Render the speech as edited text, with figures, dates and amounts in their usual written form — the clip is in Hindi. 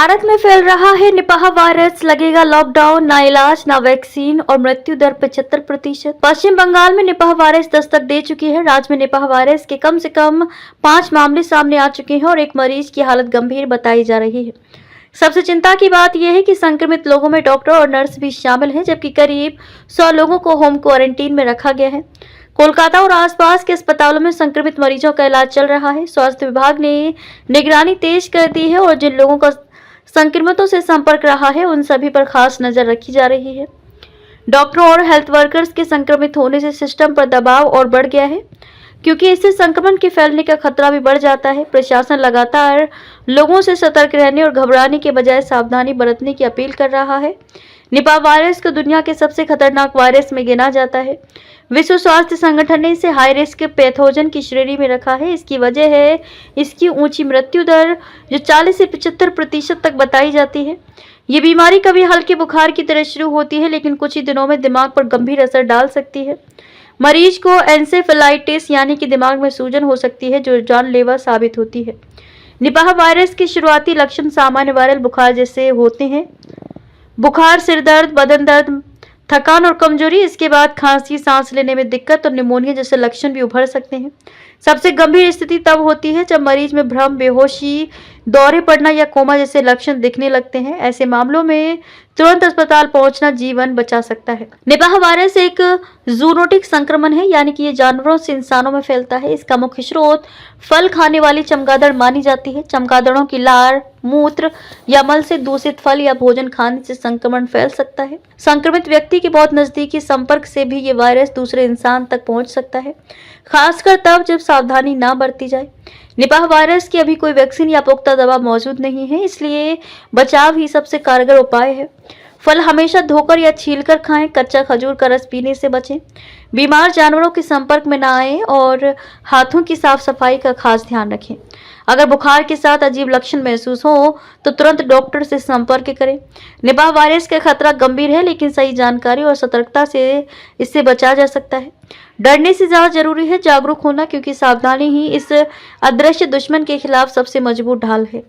भारत में फैल रहा है निपाह वायरस, लगेगा लॉकडाउन, ना इलाज ना वैक्सीन और मृत्यु दर 75%। पश्चिम बंगाल में निपाह वायरस दस्तक दे चुकी है। राज्य में निपाह वायरस के कम से कम 5 मामले सामने आ चुके हैं और एक मरीज की हालत गंभीर बताई जा रही है। सबसे चिंता की बात यह है कि संक्रमित लोगों में डॉक्टर और नर्स भी शामिल हैं, जबकि करीब 100 लोगों को होम क्वारंटीन में रखा गया है। कोलकाता और आसपास के अस्पतालों में संक्रमित मरीजों का इलाज चल रहा है। स्वास्थ्य विभाग ने निगरानी तेज कर दी है और जिन लोगों का संक्रमितों से संपर्क रहा है उन सभी पर खास नजर रखी जा रही है। डॉक्टरों और हेल्थ वर्कर्स के संक्रमित होने से सिस्टम पर दबाव और बढ़ गया है, क्योंकि इससे संक्रमण के फैलने का खतरा भी बढ़ जाता है। प्रशासन लगातार लोगों से सतर्क रहने और घबराने के बजाय सावधानी बरतने की अपील कर रहा है। निपाह वायरस को दुनिया के सबसे खतरनाक वायरस में गिना जाता है। विश्व स्वास्थ्य संगठन ने इसे हाई रिस्क पैथोजन की श्रेणी में रखा है। इसकी वजह है इसकी ऊंची मृत्यु दर, जो 40 से 75% तक बताई जाती है। ये बीमारी कभी हल्के बुखार की तरह शुरू होती है, लेकिन कुछ ही दिनों में दिमाग पर गंभीर असर डाल सकती है। मरीज को एन्सेफेलाइटिस यानी कि दिमाग में सूजन हो सकती है, जो जानलेवा साबित होती है। निपाह वायरस के शुरुआती लक्षण सामान्य वायरल बुखार जैसे होते हैं। बुखार, सिर दर्द, बदन दर्द, थकान और कमजोरी। इसके बाद खांसी, सांस लेने में दिक्कत और निमोनिया जैसे लक्षण भी उभर सकते हैं। सबसे गंभीर स्थिति तब होती है जब मरीज में भ्रम, बेहोशी, दौरे पड़ना या कोमा जैसे लक्षण दिखने लगते हैं। ऐसे मामलों में तुरंत अस्पताल पहुंचना जीवन बचा सकता है। निपाह वायरस एक जूनोटिक संक्रमण है, यानी कि ये जानवरों से इंसानों में फैलता है। इसका मुख्य स्रोत फल खाने वाली चमगादड़ मानी जाती है। चमगादड़ों की लार, मूत्र या मल से दूषित फल या भोजन खाने से संक्रमण फैल सकता है। संक्रमित व्यक्ति के बहुत नजदीकी संपर्क से भी ये वायरस दूसरे इंसान तक पहुंच सकता है, खासकर तब जब सावधानी ना बरती जाए। निपाह वायरस की अभी कोई वैक्सीन या पुख्ता दवा मौजूद नहीं है, इसलिए बचाव ही सबसे कारगर उपाय है। फल हमेशा धोकर या छीलकर खाएं। कच्चा खजूर का रस पीने से बचें। बीमार जानवरों के संपर्क में ना आएं और हाथों की साफ सफाई का खास ध्यान रखें। अगर बुखार के साथ अजीब लक्षण महसूस हो तो तुरंत डॉक्टर से संपर्क करें। निपाह वायरस का खतरा गंभीर है, लेकिन सही जानकारी और सतर्कता से इससे बचा जा सकता है। डरने से ज्यादा जरूरी है जागरूक होना, क्योंकि सावधानी ही इस अदृश्य दुश्मन के खिलाफ सबसे मजबूत ढाल है।